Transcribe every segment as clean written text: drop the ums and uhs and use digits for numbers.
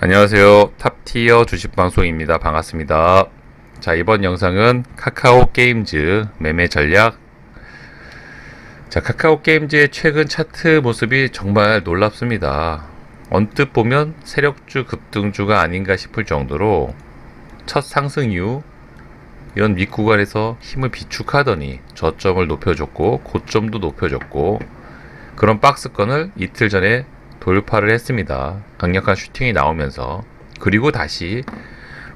안녕하세요. 탑티어 주식방송입니다. 반갑습니다. 자, 이번 영상은 카카오 게임즈 매매 전략. 자, 카카오 게임즈의 최근 차트 모습이 정말 놀랍습니다. 언뜻 보면 세력주 급등주가 아닌가 싶을 정도로 첫 상승 이후 이런 윗구간에서 힘을 비축하더니 저점을 높여줬고 고점도 높여줬고, 그런 박스권을 이틀 전에 돌파를 했습니다. 강력한 슈팅이 나오면서. 그리고 다시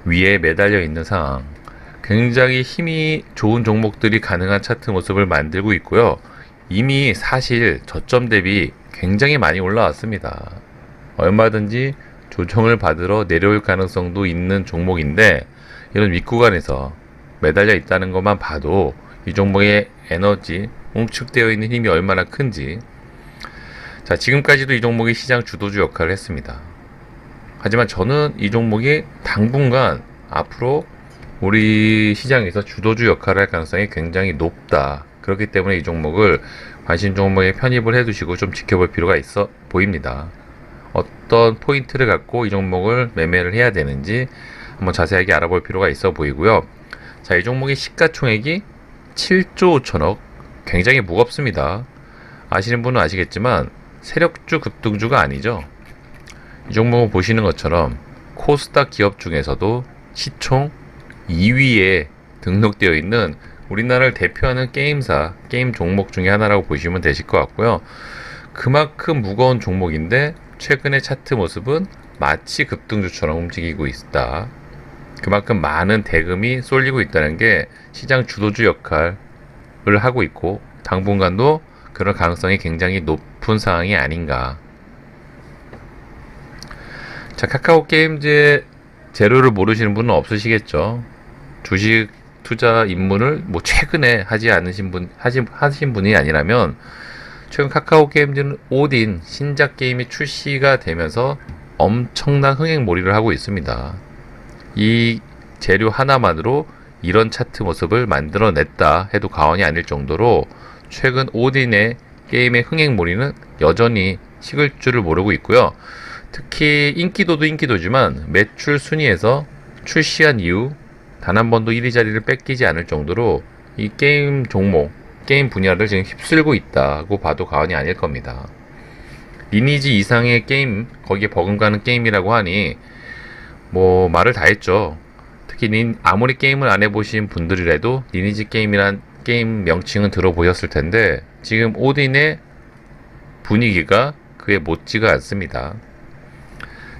위에 매달려 있는 상황. 굉장히 힘이 좋은 종목들이 가능한 차트 모습을 만들고 있고요. 이미 사실 저점 대비 굉장히 많이 올라왔습니다. 얼마든지 조정을 받으러 내려올 가능성도 있는 종목인데, 이런 윗구간에서 매달려 있다는 것만 봐도 이 종목의 에너지, 응축되어 있는 힘이 얼마나 큰지. 자, 지금까지도 이 종목이 시장 주도주 역할을 했습니다. 하지만 저는 이 종목이 당분간 앞으로 우리 시장에서 주도주 역할을 할 가능성이 굉장히 높다. 그렇기 때문에 이 종목을 관심 종목에 편입을 해두시고 좀 지켜볼 필요가 있어 보입니다. 어떤 포인트를 갖고 이 종목을 매매를 해야 되는지 한번 자세하게 알아볼 필요가 있어 보이고요. 자, 이 종목의 시가총액이 7조 5천억, 굉장히 무겁습니다. 아시는 분은 아시겠지만 세력주 급등주가 아니죠. 이 종목을 보시는 것처럼 코스닥 기업 중에서도 시총 2위에 등록되어 있는 우리나라를 대표하는 게임사, 게임 종목 중에 하나라고 보시면 되실 것 같고요. 그만큼 무거운 종목인데 최근의 차트 모습은 마치 급등주처럼 움직이고 있다. 그만큼 많은 대금이 쏠리고 있다는 게 시장 주도주 역할을 하고 있고, 당분간도 그럴 가능성이 굉장히 높은 상황이 아닌가. 자, 카카오 게임즈의 재료를 모르시는 분은 없으시겠죠. 주식 투자 입문을 최근에 하신 분이 아니라면, 최근 카카오 게임즈는 오딘 신작 게임이 출시가 되면서 엄청난 흥행몰이를 하고 있습니다. 이 재료 하나만으로 이런 차트 모습을 만들어냈다 해도 과언이 아닐 정도로 최근 오딘의 게임의 흥행몰이는 여전히 식을 줄을 모르고 있고요. 특히 인기도도 인기도지만 매출 순위에서 출시한 이후 단 한 번도 1위 자리를 뺏기지 않을 정도로 이 게임 종목, 게임 분야를 지금 휩쓸고 있다고 봐도 과언이 아닐 겁니다. 리니지 이상의 게임, 거기에 버금가는 게임이라고 하니 말을 다 했죠. 특히 아무리 게임을 안 해보신 분들이라도 리니지 게임이란 게임 명칭은 들어보셨을 텐데, 지금 오딘의 분위기가 그에 못지가 않습니다.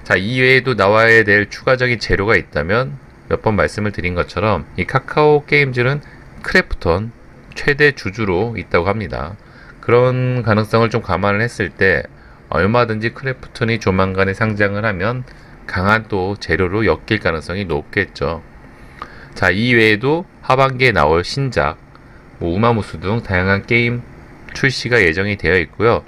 자, 이외에도 나와야 될 추가적인 재료가 있다면 몇 번 말씀을 드린 것처럼 이 카카오 게임즈는 크래프톤 최대 주주로 있다고 합니다. 그런 가능성을 좀 감안을 했을 때 얼마든지 크래프톤이 조만간에 상장을 하면 강한 또 재료로 엮일 가능성이 높겠죠. 자, 이외에도 하반기에 나올 신작, 우마무스 등 다양한 게임 출시가 예정이 되어 있고요.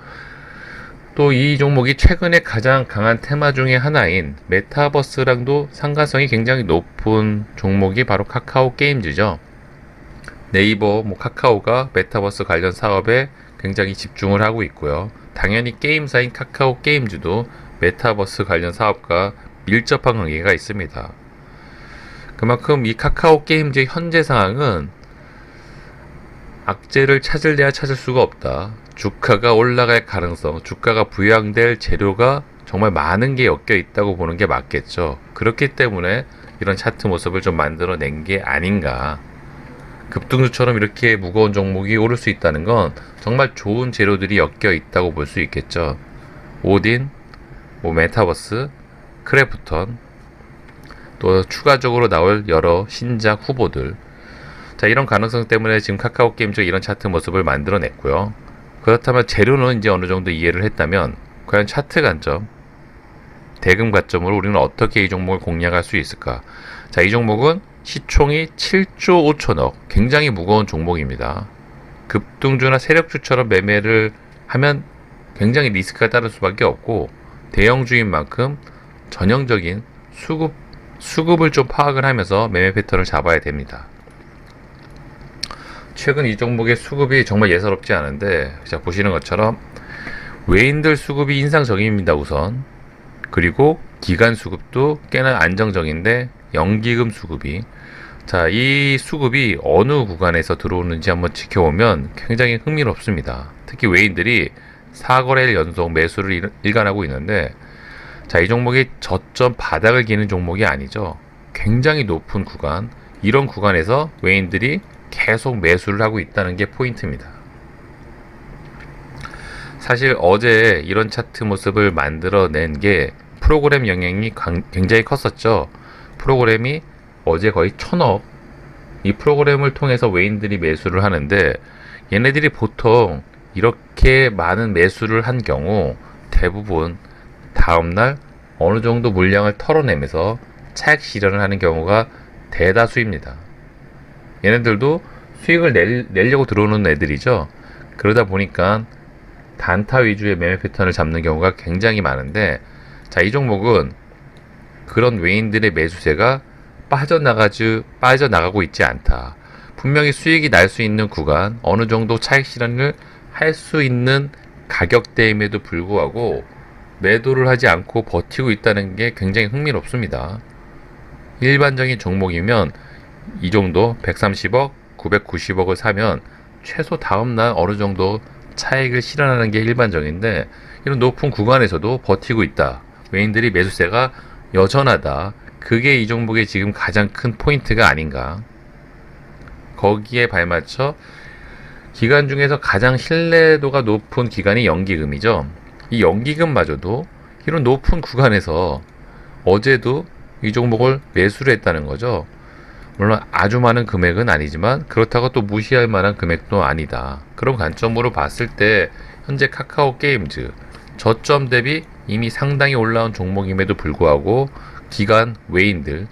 또 이 종목이 최근에 가장 강한 테마 중에 하나인 메타버스랑도 상관성이 굉장히 높은 종목이 바로 카카오 게임즈죠. 네이버, 카카오가 메타버스 관련 사업에 굉장히 집중을 하고 있고요. 당연히 게임사인 카카오 게임즈도 메타버스 관련 사업과 밀접한 관계가 있습니다. 그만큼 이 카카오 게임즈의 현재 상황은 악재를 찾을래야 찾을 수가 없다. 주가가 올라갈 가능성, 주가가 부양될 재료가 정말 많은 게 엮여 있다고 보는 게 맞겠죠. 그렇기 때문에 이런 차트 모습을 좀 만들어낸 게 아닌가. 급등주처럼 이렇게 무거운 종목이 오를 수 있다는 건 정말 좋은 재료들이 엮여 있다고 볼 수 있겠죠. 오딘, 메타버스, 크래프톤, 또 추가적으로 나올 여러 신작 후보들. 자, 이런 가능성 때문에 지금 카카오 게임즈가 이런 차트 모습을 만들어냈고요. 그렇다면 재료는 이제 어느 정도 이해를 했다면, 과연 차트 관점, 대금 관점으로 우리는 어떻게 이 종목을 공략할 수 있을까? 자, 이 종목은 시총이 7조 5천억, 굉장히 무거운 종목입니다. 급등주나 세력주처럼 매매를 하면 굉장히 리스크가 따를 수밖에 없고, 대형주인 만큼 전형적인 수급을 좀 파악을 하면서 매매 패턴을 잡아야 됩니다. 최근 이 종목의 수급이 정말 예사롭지 않은데, 자, 보시는 것처럼 외인들 수급이 인상적입니다. 우선 그리고 기간 수급도 꽤나 안정적인데 연기금 수급이, 자, 이 수급이 어느 구간에서 들어오는지 한번 지켜보면 굉장히 흥미롭습니다. 특히 외인들이 4거래일 연속 매수를 일관하고 있는데, 자, 이 종목이 저점 바닥을 기는 종목이 아니죠. 굉장히 높은 구간, 이런 구간에서 외인들이 계속 매수를 하고 있다는 게 포인트입니다. 사실 어제 이런 차트 모습을 만들어낸 게 프로그램 영향이 굉장히 컸었죠. 프로그램이 어제 거의 1000억, 이 프로그램을 통해서 외인들이 매수를 하는데, 얘네들이 보통 이렇게 많은 매수를 한 경우 대부분 다음날 어느 정도 물량을 털어내면서 차익 실현을 하는 경우가 대다수입니다. 얘네들도 수익을 내려고 들어오는 애들이죠. 그러다 보니까 단타 위주의 매매 패턴을 잡는 경우가 굉장히 많은데, 자, 이 종목은 그런 외인들의 매수세가 빠져나가고 있지 않다. 분명히 수익이 날 수 있는 구간, 어느 정도 차익 실현을 할 수 있는 가격대임에도 불구하고 매도를 하지 않고 버티고 있다는 게 굉장히 흥미롭습니다. 일반적인 종목이면 이 정도 130억, 990억을 사면 최소 다음날 어느 정도 차익을 실현하는 게 일반적인데, 이런 높은 구간에서도 버티고 있다. 외인들이 매수세가 여전하다. 그게 이 종목의 지금 가장 큰 포인트가 아닌가. 거기에 발맞춰 기간 중에서 가장 신뢰도가 높은 기간이 연기금이죠. 이 연기금마저도 이런 높은 구간에서 어제도 이 종목을 매수를 했다는 거죠. 물론 아주 많은 금액은 아니지만 그렇다고 또 무시할 만한 금액도 아니다. 그런 관점으로 봤을 때 현재 카카오 게임즈 저점 대비 이미 상당히 올라온 종목임에도 불구하고 기관 외인들,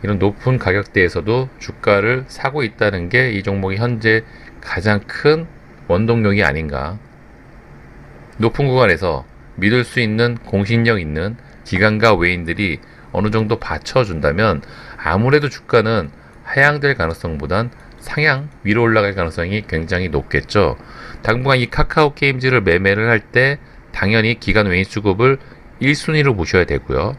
이런 높은 가격대에서도 주가를 사고 있다는 게 이 종목이 현재 가장 큰 원동력이 아닌가. 높은 구간에서 믿을 수 있는 공신력 있는 기관과 외인들이 어느 정도 받쳐준다면 아무래도 주가는 하향될 가능성보단 상향 위로 올라갈 가능성이 굉장히 높겠죠. 당분간 이 카카오 게임즈를 매매를 할 때 당연히 기관 외인 수급을 1순위로 보셔야 되고요.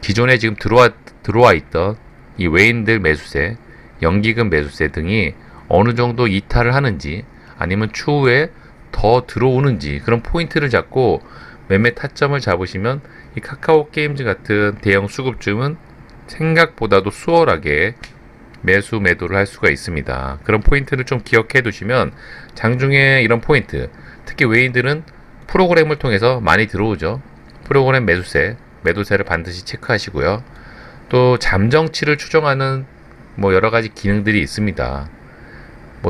기존에 지금 들어와 있던 이 외인들 매수세, 연기금 매수세 등이 어느 정도 이탈을 하는지, 아니면 추후에 더 들어오는지, 그런 포인트를 잡고 매매 타점을 잡으시면 이 카카오 게임즈 같은 대형 수급주는 생각보다도 수월하게 매도를 할 수가 있습니다. 그런 포인트를 좀 기억해 두시면 장중에 이런 포인트, 특히 외인들은 프로그램을 통해서 많이 들어오죠. 프로그램 매도세를 반드시 체크하시고요. 또 잠정치를 추정하는 여러 가지 기능들이 있습니다.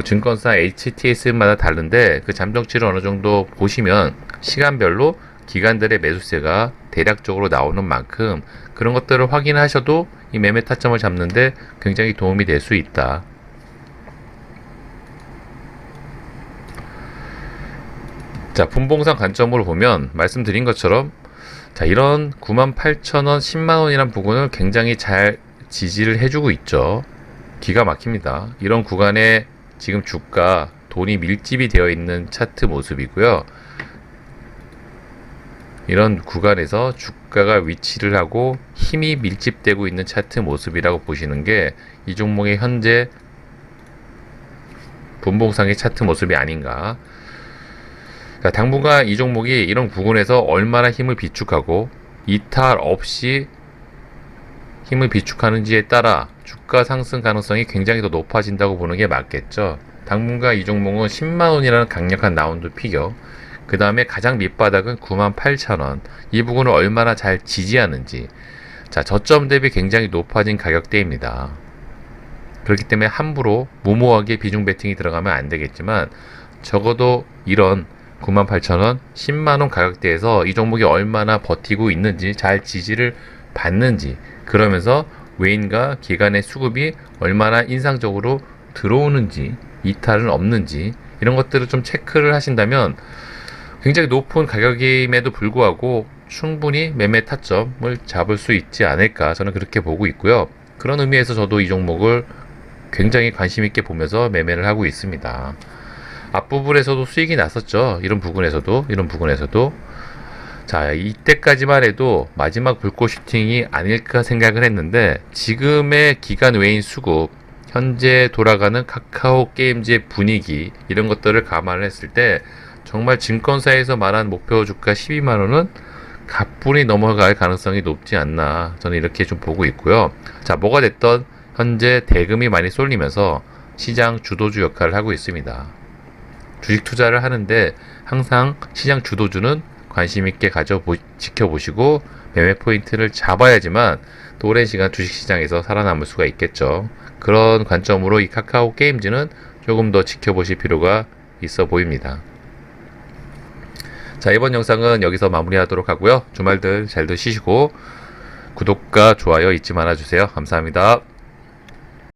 증권사 HTS마다 다른데 그 잠정치를 어느 정도 보시면 시간별로 기관들의 매수세가 대략적으로 나오는 만큼 그런 것들을 확인하셔도 이 매매 타점을 잡는데 굉장히 도움이 될 수 있다. 자, 분봉상 관점으로 보면 말씀드린 것처럼, 자, 이런 98,000원, 10만원이란 부분을 굉장히 잘 지지를 해주고 있죠. 기가 막힙니다. 이런 구간에 지금 주가, 돈이 밀집이 되어 있는 차트 모습이고요. 이런 구간에서 주가가 위치를 하고 힘이 밀집되고 있는 차트 모습이라고 보시는 게 이 종목의 현재 분봉상의 차트 모습이 아닌가. 자, 당분간 이 종목이 이런 부분에서 얼마나 힘을 비축하고 이탈 없이 힘을 비축하는지에 따라 주가 상승 가능성이 굉장히 더 높아진다고 보는 게 맞겠죠. 당분간 이 종목은 10만원이라는 강력한 라운드 피겨, 그 다음에 가장 밑바닥은 98,000원, 이 부분을 얼마나 잘 지지하는지. 자, 저점 대비 굉장히 높아진 가격대입니다. 그렇기 때문에 함부로 무모하게 비중 베팅이 들어가면 안 되겠지만, 적어도 이런 98,000원, 10만원 가격대에서 이 종목이 얼마나 버티고 있는지, 잘 지지를 받는지, 그러면서 외인과 기관의 수급이 얼마나 인상적으로 들어오는지, 이탈은 없는지, 이런 것들을 좀 체크를 하신다면 굉장히 높은 가격임에도 불구하고 충분히 매매 타점을 잡을 수 있지 않을까, 저는 그렇게 보고 있고요. 그런 의미에서 저도 이 종목을 굉장히 관심 있게 보면서 매매를 하고 있습니다. 앞부분에서도 수익이 났었죠. 이런 부분에서도. 자, 이때까지만 해도 마지막 불꽃 슈팅이 아닐까 생각을 했는데 지금의 기간 외인 수급, 현재 돌아가는 카카오 게임즈의 분위기 이런 것들을 감안을 했을 때 정말 증권사에서 말한 목표 주가 12만 원은 가뿐히 넘어갈 가능성이 높지 않나 저는 이렇게 좀 보고 있고요. 자, 뭐가 됐던 현재 대금이 많이 쏠리면서 시장 주도주 역할을 하고 있습니다. 주식 투자를 하는데 항상 시장 주도주는 관심 있게 지켜보시고 매매 포인트를 잡아야지만 또 오랜 시간 주식시장에서 살아남을 수가 있겠죠. 그런 관점으로 이 카카오 게임즈는 조금 더 지켜보실 필요가 있어 보입니다. 자, 이번 영상은 여기서 마무리하도록 하고요. 주말들 잘들 쉬시고 구독과 좋아요 잊지 말아주세요. 감사합니다.